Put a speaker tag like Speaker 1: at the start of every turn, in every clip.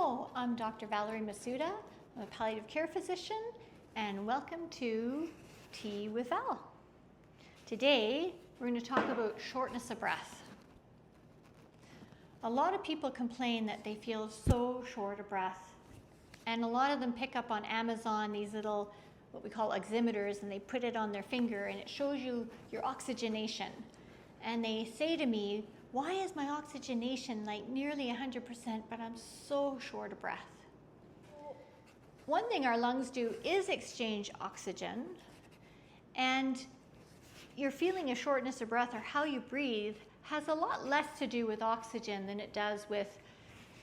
Speaker 1: Hello, I'm Dr. Valerie Masuda. I'm a palliative care physician, and welcome to Tea with Val. Today, we're going to talk about shortness of breath. A lot of people complain that they feel so short of breath, and a lot of them pick up on Amazon these little, what we call oximeters, and they put it on their finger, and it shows you your oxygenation. And they say to me, why is my oxygenation like nearly 100%, but I'm so short of breath? One thing our lungs do is exchange oxygen, and your feeling of shortness of breath or how you breathe has a lot less to do with oxygen than it does with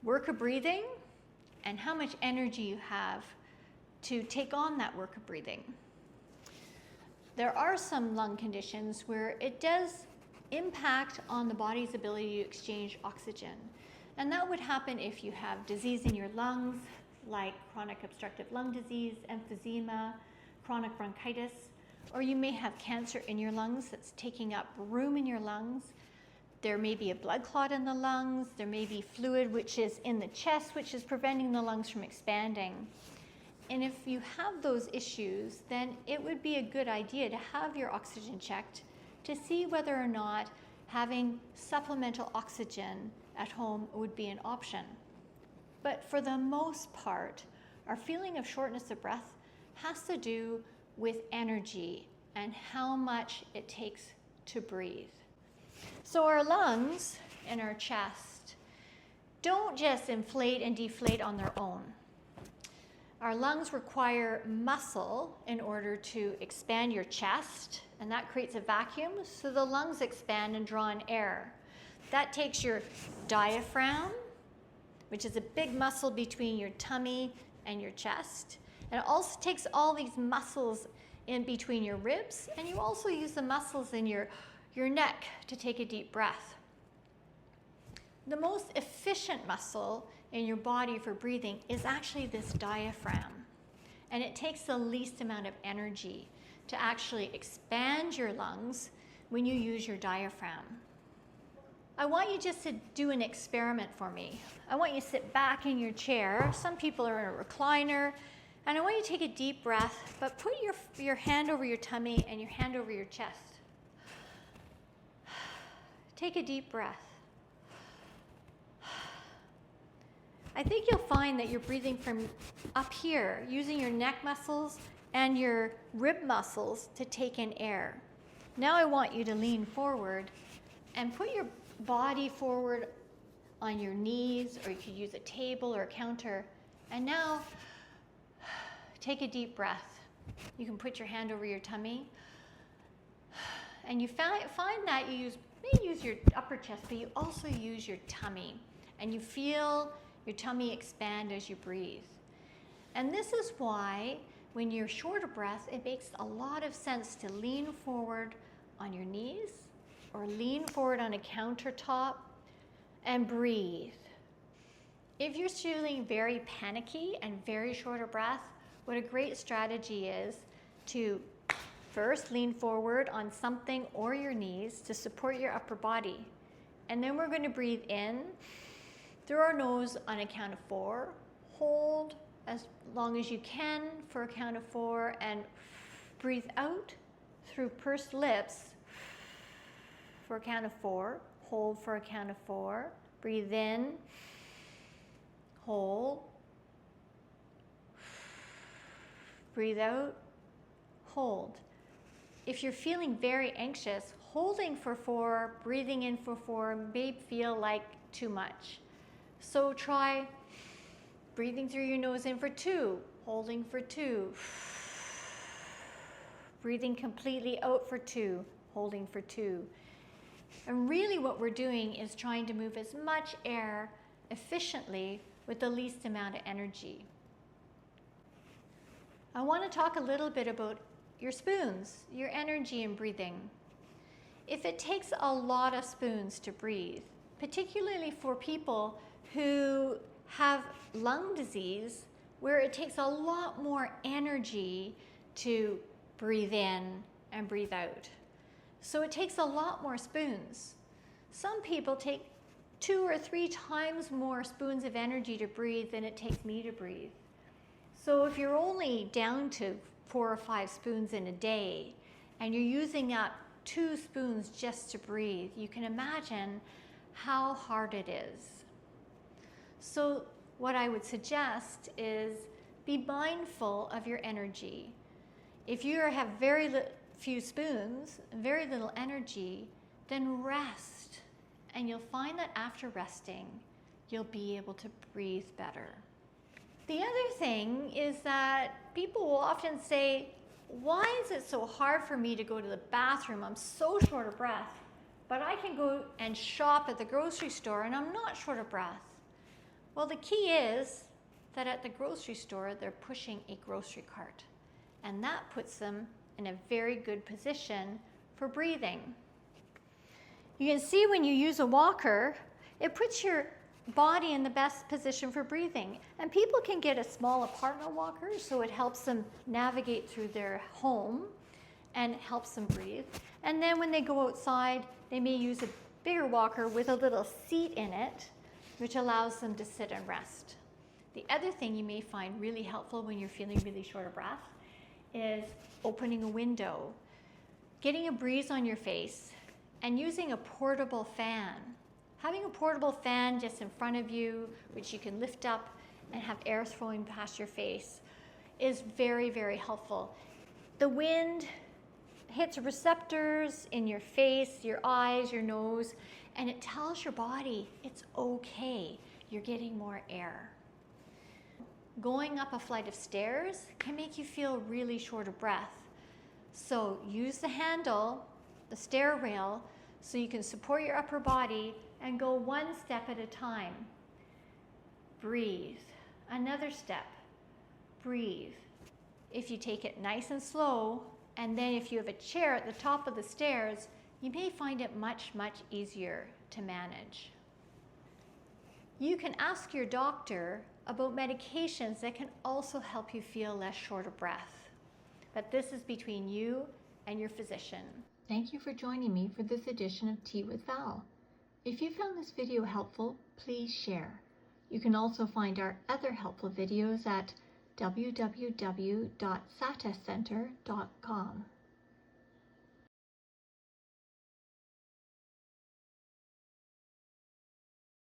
Speaker 1: work of breathing and how much energy you have to take on that work of breathing. There are some lung conditions where it does impact on the body's ability to exchange oxygen. And that would happen if you have disease in your lungs, like chronic obstructive lung disease, emphysema, chronic bronchitis, or you may have cancer in your lungs that's taking up room in your lungs. There may be a blood clot in the lungs. There may be fluid which is in the chest, which is preventing the lungs from expanding. And if you have those issues, then it would be a good idea to have your oxygen checked to see whether or not having supplemental oxygen at home would be an option. But for the most part, our feeling of shortness of breath has to do with energy and how much it takes to breathe. So our lungs and our chest don't just inflate and deflate on their own. Our lungs require muscle in order to expand your chest, and that creates a vacuum, so the lungs expand and draw in air. That takes your diaphragm, which is a big muscle between your tummy and your chest, and it also takes all these muscles in between your ribs, and you also use the muscles in your neck to take a deep breath. The most efficient muscle in your body for breathing is actually this diaphragm, and it takes the least amount of energy to actually expand your lungs when you use your diaphragm. I want you just to do an experiment for me. I want you to sit back in your chair. Some people are in a recliner, and I want you to take a deep breath, but put your hand over your tummy and your hand over your chest. Take a deep breath. I think you'll find that you're breathing from up here, using your neck muscles and your rib muscles to take in air. Now I want you to lean forward and put your body forward on your knees, or you could use a table or a counter. And now take a deep breath. You can put your hand over your tummy. And you find that you may use your upper chest, but you also use your tummy. And you feel your tummy expand as you breathe. And this is why when you're short of breath, it makes a lot of sense to lean forward on your knees or lean forward on a countertop and breathe. If you're feeling very panicky and very short of breath, what a great strategy is to first lean forward on something or your knees to support your upper body. And then we're going to breathe in through our nose on a count of 4. Hold as long as you can for a count of 4, and breathe out through pursed lips for a count of 4. Hold for a count of 4. Breathe in. Hold. Breathe out. Hold. If you're feeling very anxious, holding for 4, breathing in for 4 may feel like too much. So try breathing through your nose in for 2, holding for 2, breathing completely out for 2, holding for 2. And really what we're doing is trying to move as much air efficiently with the least amount of energy. I want to talk a little bit about your spoons, your energy in breathing. If it takes a lot of spoons to breathe, particularly for people who have lung disease where it takes a lot more energy to breathe in and breathe out. So it takes a lot more spoons. Some people take 2 or 3 times more spoons of energy to breathe than it takes me to breathe. So if you're only down to 4 or 5 spoons in a day and you're using up 2 spoons just to breathe, you can imagine how hard it is. So what I would suggest is be mindful of your energy. If you have very few spoons, very little energy, then rest. And you'll find that after resting, you'll be able to breathe better. The other thing is that people will often say, why is it so hard for me to go to the bathroom? I'm so short of breath, but I can go and shop at the grocery store and I'm not short of breath. Well, the key is that at the grocery store, they're pushing a grocery cart, and that puts them in a very good position for breathing. You can see when you use a walker, it puts your body in the best position for breathing. And people can get a small apartment walker, so it helps them navigate through their home and helps them breathe. And then when they go outside, they may use a bigger walker with a little seat in it, which allows them to sit and rest. The other thing you may find really helpful when you're feeling really short of breath is opening a window, getting a breeze on your face, and using a portable fan. Having a portable fan just in front of you, which you can lift up and have air flowing past your face, is very, very helpful. The wind hits receptors in your face, your eyes, your nose, and it tells your body it's okay, you're getting more air. Going up a flight of stairs can make you feel really short of breath. So use the handle, the stair rail, so you can support your upper body and go one step at a time. Breathe. Another step. Breathe. If you take it nice and slow, and then if you have a chair at the top of the stairs, you may find it much, much easier to manage. You can ask your doctor about medications that can also help you feel less short of breath. But this is between you and your physician. Thank you for joining me for this edition of Tea with Val. If you found this video helpful, please share. You can also find our other helpful videos at www.satacenter.com.